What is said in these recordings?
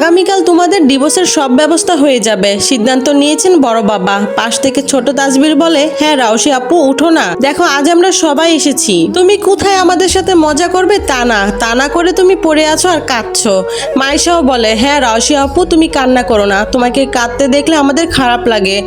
আগামীকাল তোমাদের ডিভোর্সের সব ব্যবস্থা হয়ে যাবে, সিদ্ধান্ত নিয়েছেন বড় বাবা। পাশ থেকে ছোট তাজবির বলে, হ্যাঁ রাউসি আপু উঠো না, দেখো আজ আমরা সবাই এসেছি। তুমি কোথায় আমাদের সাথে মজা করবে তা না করে তুমি পড়ে আছো আর কাঁদছো। মাইশাও বলে, হ্যাঁ রাউসি আপু তুমি কান্না করো না, তোমাকে কাঁদতে দেখলে আমাদের খারাপ লাগে।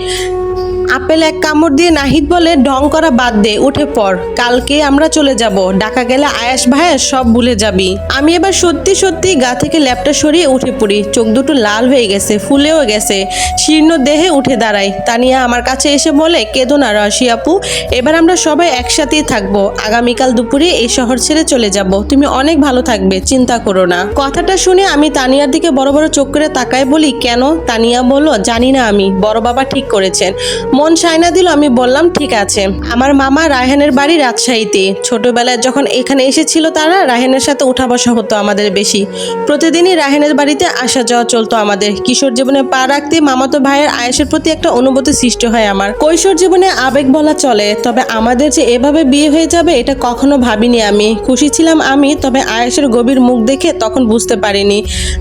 আপেল এক কামড় দিয়ে নাহিদ বলে, ঢং করা বাদ দে, উঠে পড়, কালকে আমরা চলে যাব। ঢাকা গেলে আয়াস ভায়াস সব ভুলে যাবি। আমি এবার সত্যি সত্যি গা থেকে ল্যাপটা সরিয়ে উঠে পড়ি। চোখ দুটো লাল হয়ে গেছে, ফুলেও গেছে, শীর্ণ দেহে উঠে দাঁড়াই। তানিয়া আমার কাছে এসে বলে, কেঁদো না রাশি আপু, এবার আমরা সবাই একসাথেই থাকবো। আগামীকাল দুপুরে এই শহর ছেড়ে চলে যাব, তুমি অনেক ভালো থাকবে, চিন্তা করো না। কথাটা শুনে আমি তানিয়ার দিকে বড় বড় চোখ করে তাকায় বলি, কেন? তানিয়া বলল, জানি না, আমি বড় বাবা ঠিক করেছেন। মন সায়না দিল। আমি বললাম, ঠিক আছে। আমার মামা রায়হানের বাড়ি রাজশাহীতে। ছোটবেলায় যখন এখানে এসেছিল তারা, রায়হানের সাথে উঠা বসা হতো আমাদের বেশি। প্রতিদিনই রায়হানের বাড়িতে আসা যাওয়া চলতো আমাদের। কিশোর জীবনে পা রাখতে মামাতো ভাইয়ের আয়েশের প্রতি একটা অনুভূতি সৃষ্টি হয় আমার। কৈশোর জীবনে আবেগ বলা চলে, তবে আমাদের যে এভাবে বিয়ে হয়ে যাবে এটা কখনো ভাবিনি আমি। খুশি ছিলাম আমি, তবে আয়েশের গভীর মুখ দেখে তখন বুঝতে পারিনি।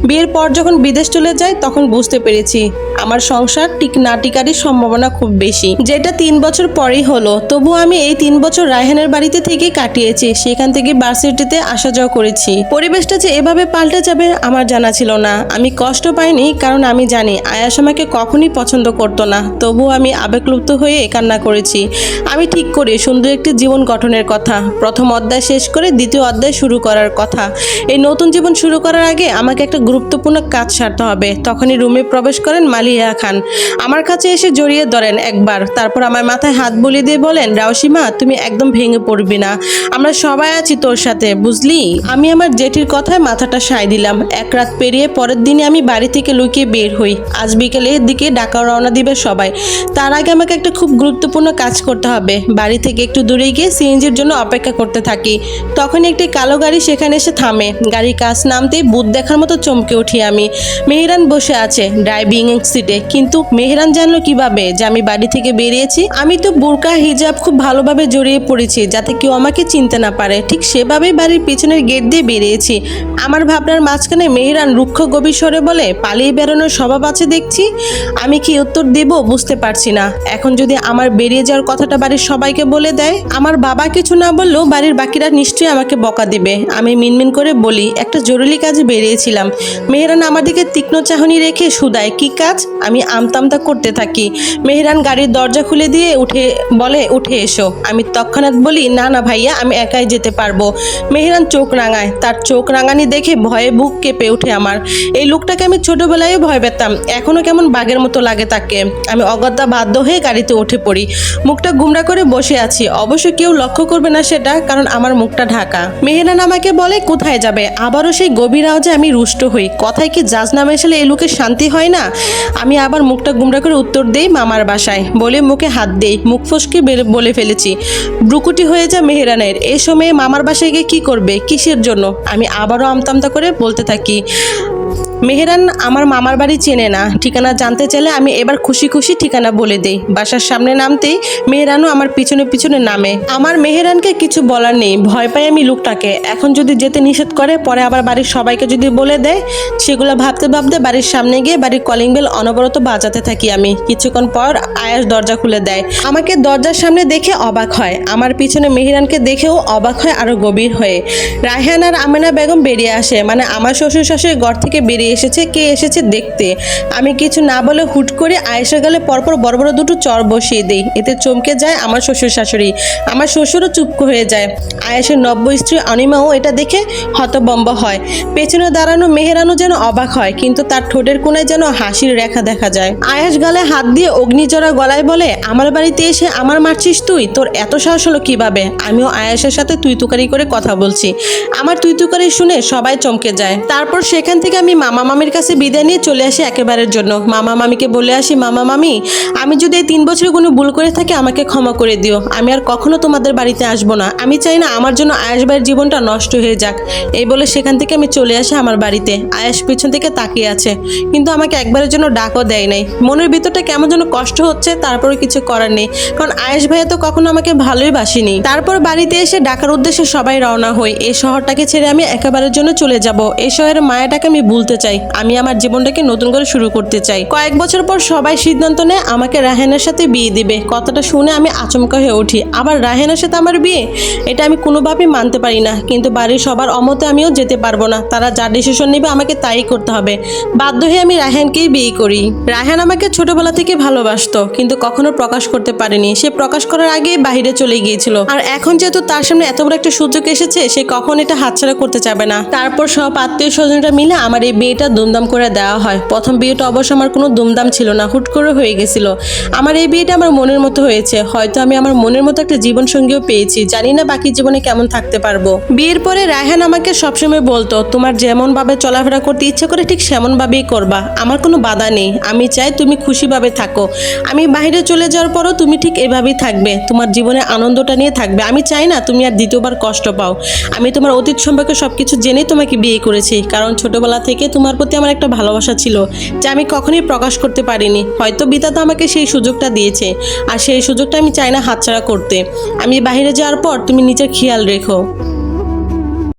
বিয়ের পর যখন বিদেশ চলে যায় তখন বুঝতে পেরেছি আমার সংসার ঠিক না টিকারই সম্ভাবনা খুব বেশি, যেটা 3 বছর পরেই হলো। তবু আমি এই 3 বছর রায়হানের বাড়িতে থেকে কাটিয়েছি, সেখান থেকে ভার্সিটিতে আসা যাওয়া করেছি। পরিবেশটা যে এভাবে পাল্টে যাবে আমার জানা ছিল না। আমি কষ্ট পাইনি, কারণ আমি জানি আয়াস আমাকে কখনই পছন্দ করতো না। তবু আমি আবেগলুপ্ত হয়ে কান্না করেছি। আমি ঠিক করি সুন্দর একটি জীবন গঠনের কথা, প্রথম অধ্যায় শেষ করে দ্বিতীয় অধ্যায় শুরু করার কথা। এই নতুন জীবন শুরু করার আগে আমাকে একটা গুরুত্বপূর্ণ কাজ সারতে হবে। তখনই রুমে প্রবেশ করেন মালিয়া খান। আমার কাছে এসে জড়িয়ে ধরেন একবার, তারপর আমার মাথায় হাত বুলিয়ে দিয়ে বলেন, রাউসিমা তুমি একদম ভেঙে পড়বি না, আমরা সবাই আছি তোর সাথে, বুঝলি? আমি আমার জেঠির কথায় মাথাটা সায় দিলাম। এক রাত পেরিয়ে পরের দিনে আমি বাড়ি থেকে লুকিয়ে বের হই। আজ বিকেলের দিকে ঢাকা রওনা দিবে সবাই। তার আগে আমাকে একটা খুব গুরুত্বপূর্ণ কাজ করতে হবে। বাড়ি থেকে একটু দূরে গিয়ে সিএনজির জন্য অপেক্ষা করতে থাকি। তখন একটি কালো গাড়ি সেখানে এসে থামে। গাড়ির কাছ নামতেই ভূত দেখার মতো চমকে উঠি আমি। মেহেরান বসে আছে ড্রাইভিং সিটে, কিন্তু মেহেরান জানলো কিভাবে যে আমি বাড়ি থেকে বেরিয়েছি? আমি তো বোরকা হিজাব খুব ভালোভাবে জড়িয়ে পড়েছি যাতে কেউ আমাকে চিনতে না পারে। ঠিক সেভাবেই বাড়ির পিছনের গেট দিয়ে বেরিয়েছি। আমার ভাবনার মাঝখানে মেহেরান রুক্ষ গভীর স্বরে বলে, পালিয়ে বেরোনোর স্বভাব আছে দেখছি। আমি কি উত্তর দেব বুঝতে পারছি না। এখন যদি আমার বেরিয়ে যাওয়ার কথাটা বাড়ির সবাইকে বলে দেয়, আমার বাবা কিছু না বললেও বাড়ির বাকিরা নিশ্চয়ই আমাকে বকা দিবে। আমি মিনমিন করে বলি, একটা জরুরি কাজে বেরিয়েছিলাম। মেহেরান আমার দিকে তীক্ষ্ণ চাহনি রেখে শুধায়, কি কাজ? আমি আমতামতা করতে থাকি। মেহেরান গাড়ির দরজা খুলে দিয়ে উঠে এসো। আমি তৎক্ষণাৎ বলি, না না ভাইয়া, আমি একাই যেতে পারবো। মেহেরান চোখ রাঙায়। তার চোখ রাঙানি দেখে ভয়ে বুক কেঁপে ওঠে আমার। এই লোকটাকে আমি ছোটবেলায় ভয় পেতাম, এখনো কেমন বাঘের মতো লাগে তাকে। আমি অগত্যা বাধ্য হয়ে গাড়িতে উঠে পড়ি। মুখটা গুমরা করে বসে আছি, অবশ্য কেউ লক্ষ্য করবে না সেটা, কারণ আমার মুখটা ঢাকা। মেহেরান আমাকে বলে, কোথায় যাবে? আবারও সেই গভীর আওয়াজে আমি রুষ্ট হই। কথায় কি জাজ না মেশালে এই লোকের শান্তি হয় না? আমি আবার মুখটা গুমরা করে উত্তর দেই, মামার বাসায়। বলে মুখে হাত দেই, মুখ ফসকে বলে ফেলেছি। ব্রুকুটি হয়ে যায় মেহেরানের। এই সময়ে মামার বাসায় গিয়ে কি করবে? কিসের জন্য? আমি আবারও আমতামতা করে বলতে থাকি। মেহেরান আমার মামার বাড়ি চেনে না। ঠিকানা জানতে চাইলে আমি এবার খুশি খুশি ঠিকানা বলে দেই। বাসার সামনে নামতেই মেহেরানও আমার পিছনে পিছনে নামে। আমার মেহেরানকে কিছু বলার নেই, ভয় পাই আমি লোকটাকে। এখন যদি যেতে নিষেধ করে, পরে আবার বাড়ির সবাইকে যদি বলে দেয়, সেগুলো ভাবতে ভাবতে বাড়ির সামনে গিয়ে বাড়ির কলিং বেল অনবরত বাজাতে থাকি আমি। কিছুক্ষণ পর আয়াস দরজা খুলে দেয়। আমাকে দরজার সামনে দেখে অবাক হয়, আমার পিছনে মেহেরানকে দেখেও অবাক হয় আরো গভীর হয়ে। রায়হান আর আমেনা বেগম বেরিয়ে আসে, মানে আমার শ্বশুর শাশুড়ি ঘর থেকে বেরিয়ে এসেছে। কে এসেছে দেখতে। আমি কিছু না বলে হুট করে আয়েশা গেলে পরপর বড় বড় দুটো চর বসিয়ে দেই। এতে চমকে যায় আমার শ্বশুর শাশুড়ি। আমার শ্বশুরও চুপ হয়ে যায়। আয়েশের নব্য স্ত্রী অনিমাও এটা দেখে হতবম্ব হয়। পেছনে দাঁড়ানো মেহেরানও যেন অবাক হয়, কিন্তু তার ঠোঁটের কোণায় যেন হাসির রেখা দেখা যায়। আয়েশ গালে হাত দিয়ে অগ্নিজরা গলায় বলে, আমার বাড়িতে এসে আমার মারছিস তুই? তোর এত সাহস হলো কিভাবে? আমিও আয়েশের সাথে তুই তুকারি করে কথা বলছি। আমার তুই তুকারি শুনে সবাই চমকে যায়। তারপর সেখান থেকে আমি মামা মামির কাছে বিদায় নিয়ে চলে আসি একেবারের জন্য। মামা মামিকে বলে আসি, মামা মামি, আমি যদি এই 3 বছরে কোনো ভুল করে থাকি আমাকে ক্ষমা করে দিও। আমি আর কখনো তোমাদের বাড়িতে আসবো না। আমি চাই না আমার জন্য আয়েশ ভাইয়ের জীবনটা নষ্ট হয়ে যাক। এই বলে সেখান থেকে আমি চলে আসি আমার বাড়িতে। আয়েশ পিছন থেকে তাকিয়ে আছে, কিন্তু আমাকে একবারের জন্য ডাকও দেয় নাই। মনের ভিতরটা কেমন যেন কষ্ট হচ্ছে, তারপরে কিছু করার নেই, কারণ আয়েশ ভাইয়া তো কখনো আমাকে ভালোই বাসিনি। তারপর বাড়িতে এসে ঢাকার উদ্দেশ্যে সবাই রওনা হই। এই শহরটাকে ছেড়ে আমি একেবারের জন্য চলে যাব। এই শহরের মায়াটাকে আমি ভুলতে চাই, আমি আমার জীবনটাকে নতুন করে শুরু করতে চাই। কয়েক বছর পর সবাই সিদ্ধান্ত নেয় আমাকে রায়হানের সাথে বিয়ে দিবে। কথাটা শুনে আমি আচমকা হয়ে উঠি। আবার রায়হানের সাথে আমার বিয়ে, এটা আমি কোনোভাবেই মানতে পারি না। কিন্তু বাড়ির সবার অমতে আমিও যেতে পারবো না। তারা যা ডিসিশন নেবে আমাকে তাই করতে হবে। বাধ্য হয়ে আমি রায়হানকেই বিয়ে করি। রায়হান আমাকে ছোটবেলা থেকে ভালোবাসতো, কিন্তু কখনো প্রকাশ করতে পারেনি। সে প্রকাশ করার আগেই বাইরে চলে গিয়েছিল। আর এখন যেহেতু তার সামনে এত বড় একটা সুযোগ এসেছে, সে কখন এটা হাতছাড়া করতে চাবে না। তারপর সব আত্মীয় স্বজনরা মিলে আমার এই বিয়েটা দুমদাম করে দেওয়া হয়। প্রথম বিয়েটা অবশ্য আমার কোনো দুমদাম ছিল না, হুট করে হয়ে গেছিল। আমার এই বিয়েটা আমার মনের মতো হয়েছে। হয়তো আমি আমার মনের মতো একটা জীবন সঙ্গীও পেয়েছি, জানি না বাকি জীবনে কেমন থাকতে পারবো। বিয়ের পরে রায়হান আমাকে সবসময় বলতো, তোমার যেমন ভাবে চলাফেরা করতে ইচ্ছে করে ঠিক সেমন ভাবেই করবা, আমার কোনো বাধা নেই। আমি চাই তুমি খুশিভাবে থাকো। আমি বাইরে চলে যাওয়ার পরও তুমি ঠিক এভাবেই থাকবে, তোমার জীবনে আনন্দটা নিয়ে থাকবে। আমি চাই না তুমি আর দ্বিতীয়বার কষ্ট পাও। আমি তোমার অতীত সম্পর্কে সবকিছু জেনেই তোমাকে বিয়ে করেছি, কারণ ছোটবেলা থেকে তোমার প্রতি আমার একটা ভালোবাসা ছিল, যা আমি কখনোই প্রকাশ করতে পারিনি। হয়তো বিধাতা আমাকে সেই সুযোগটা দিয়েছে, আর সেই সুযোগটা আমি চাই না হাতছাড়া করতে। আমি বাইরে যাওয়ার পর তুমি নিজের খেয়াল রেখো।